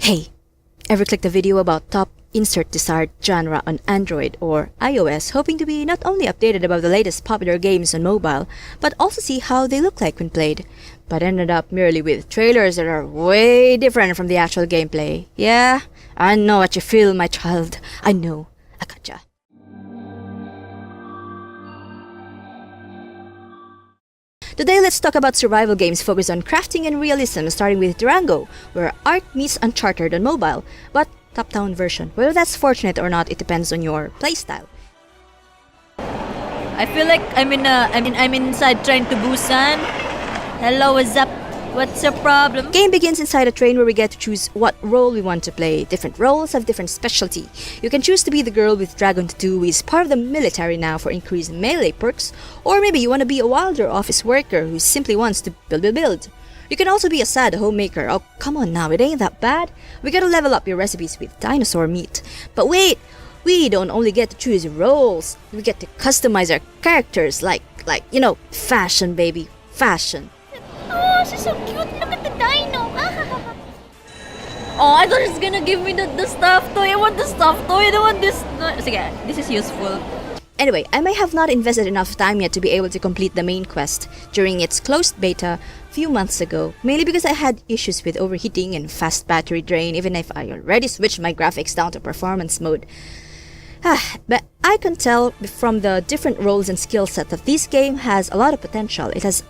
Hey, ever clicked a video about top insert desired genre on Android or iOS, hoping to be not only updated about the latest popular games on mobile, but also see how they look like when played, but ended up merely with trailers that are way different from the actual gameplay? Yeah, I know what you feel, my child. I know. I gotcha. Today, let's talk about survival games focused on crafting and realism, starting with Durango, where art meets Uncharted on mobile, but top-down version. Whether that's fortunate or not, it depends on your playstyle. I feel like I'm inside trying to Busan. Hello, what's up? What's your problem? Game begins inside a train where we get to choose what role we want to play. Different roles have different specialty. You can choose to be the girl with dragon tattoo who is part of the military now for increased melee perks, or maybe you want to be a wilder office worker who simply wants to build. You can also be a sad homemaker. Oh, come on now, it ain't that bad. We gotta level up your recipes with dinosaur meat. But wait, we don't only get to choose roles. We get to customize our characters like, fashion, baby. Fashion. Oh, she's so cute. Look at the dino. Oh, I thought it's gonna give me the stuffed toy. I want the stuffed toy. I don't want this. Sige, this is useful. Anyway, I may have not invested enough time yet to be able to complete the main quest during its closed beta a few months ago, mainly because I had issues with overheating and fast battery drain even if I already switched my graphics down to performance mode. But I can tell from the different roles and skill set that this game has a lot of potential. It has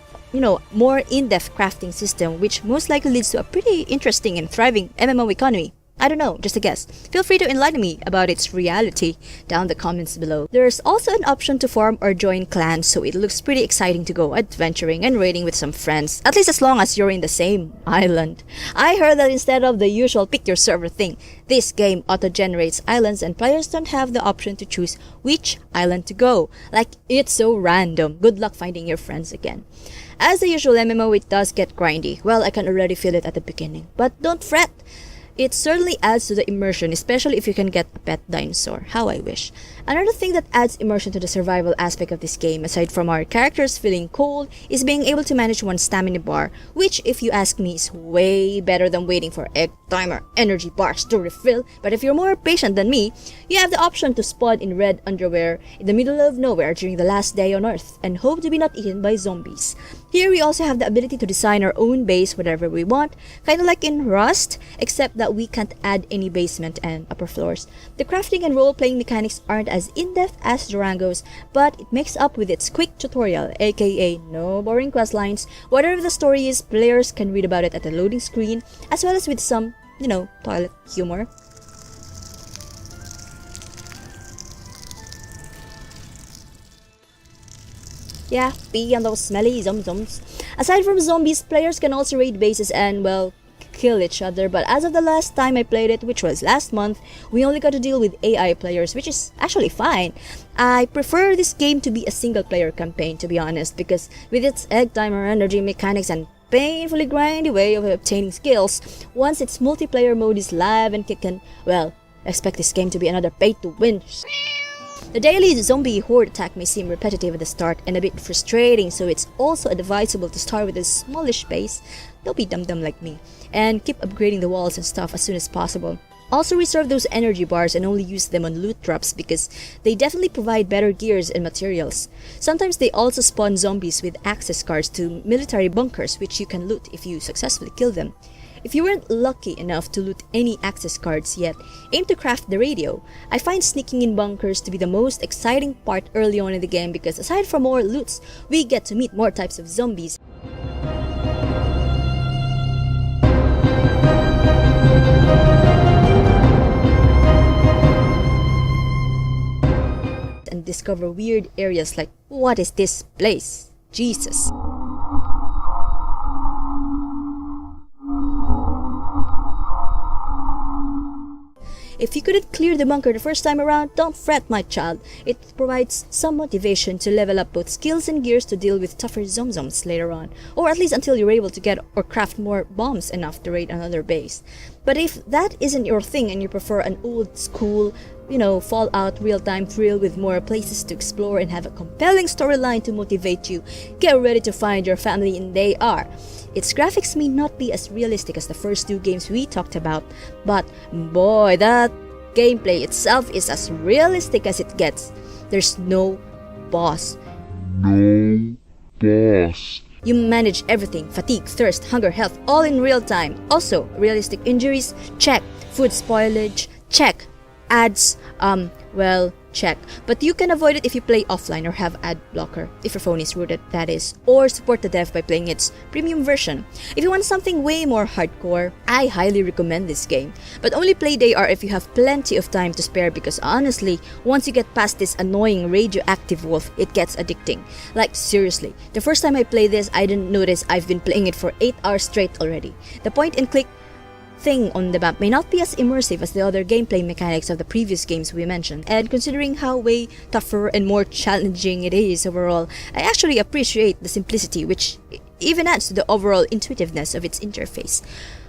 more in-depth crafting system, which most likely leads to a pretty interesting and thriving MMO economy. I don't know, just a guess. Feel free to enlighten me about its reality down in the comments below. There's also an option to form or join clans, so it looks pretty exciting to go adventuring and raiding with some friends, at least as long as you're in the same island. I heard that instead of the usual pick your server thing, this game auto-generates islands and players don't have the option to choose which island to go. Like, it's so random. Good luck finding your friends again. As the usual MMO, it does get grindy. Well, I can already feel it at the beginning. But don't fret. It certainly adds to the immersion, especially if you can get a pet dinosaur. How I wish. Another thing that adds immersion to the survival aspect of this game, aside from our characters feeling cold, is being able to manage one's stamina bar, which, if you ask me, is way better than waiting for egg timer energy bars to refill. But if you're more patient than me, you have the option to spawn in red underwear in the middle of nowhere during the last day on Earth, and hope to be not eaten by zombies. Here we also have the ability to design our own base whatever we want, kinda like in Rust, except that we can't add any basement and upper floors. The crafting and role-playing mechanics aren't as in-depth as Durango's, but it makes up with its quick tutorial, aka no boring quest lines. Whatever the story is, players can read about it at the loading screen, as well as with some, toilet humor. Yeah, pee on those smelly zomzoms. Aside from zombies, players can also raid bases and, well, kill each other, but as of the last time I played it, which was last month, we only got to deal with AI players, which is actually fine. I prefer this game to be a single player campaign, to be honest, because with its egg timer energy mechanics and painfully grindy way of obtaining skills, once its multiplayer mode is live and kicking, well, expect this game to be another pay to win. The daily zombie horde attack may seem repetitive at the start and a bit frustrating, so it's also advisable to start with a smallish base, don't be dumb like me, and keep upgrading the walls and stuff as soon as possible. Also reserve those energy bars and only use them on loot drops because they definitely provide better gears and materials. Sometimes they also spawn zombies with access cards to military bunkers which you can loot if you successfully kill them. If you weren't lucky enough to loot any access cards yet, aim to craft the radio. I find sneaking in bunkers to be the most exciting part early on in the game because aside from more loots, we get to meet more types of zombies. And discover weird areas like, what is this place? Jesus. If you couldn't clear the bunker the first time around, don't fret, my child. It provides some motivation to level up both skills and gears to deal with tougher zomzoms later on, or at least until you're able to get or craft more bombs enough to raid another base. But if that isn't your thing and you prefer an old school Fallout real-time thrill with more places to explore and have a compelling storyline to motivate you, get ready to find your family in they are. Its graphics may not be as realistic as the first two games we talked about, but boy, that gameplay itself is as realistic as it gets. There's no boss. You manage everything: fatigue, thirst, hunger, health, all in real time. Also, realistic injuries, check. Food spoilage, check. Ads, check. But you can avoid it if you play offline or have ad blocker, if your phone is rooted, that is, or support the dev by playing its premium version. If you want something way more hardcore, I highly recommend this game. But only play DayR if you have plenty of time to spare, because honestly, once you get past this annoying radioactive wolf, it gets addicting. Like seriously, the first time I played this, I didn't notice I've been playing it for 8 hours straight already. The point and click thing on the map may not be as immersive as the other gameplay mechanics of the previous games we mentioned, and considering how way tougher and more challenging it is overall, I actually appreciate the simplicity, which even adds to the overall intuitiveness of its interface.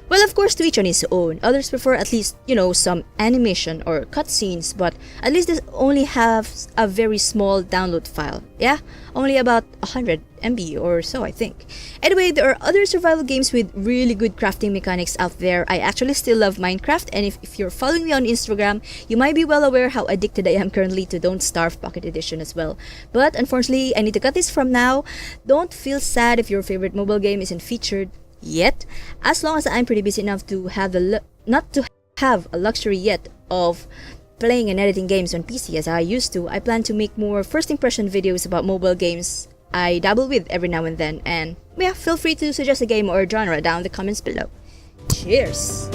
Well, of course, to each on his own. Others prefer at least, some animation or cutscenes, but at least this only has a very small download file. Yeah, only about 100 MB or so, I think. Anyway, there are other survival games with really good crafting mechanics out there. I actually still love Minecraft, and if you're following me on Instagram, you might be well aware how addicted I am currently to Don't Starve Pocket Edition as well. But unfortunately, I need to cut this from now. Don't feel sad if your favorite mobile game isn't featured yet, as long as I'm pretty busy enough to have not to have a luxury yet of playing and editing games on PC as I used to. I plan to make more first impression videos about mobile games I dabble with every now and then, and feel free to suggest a game or genre down in the comments below. Cheers!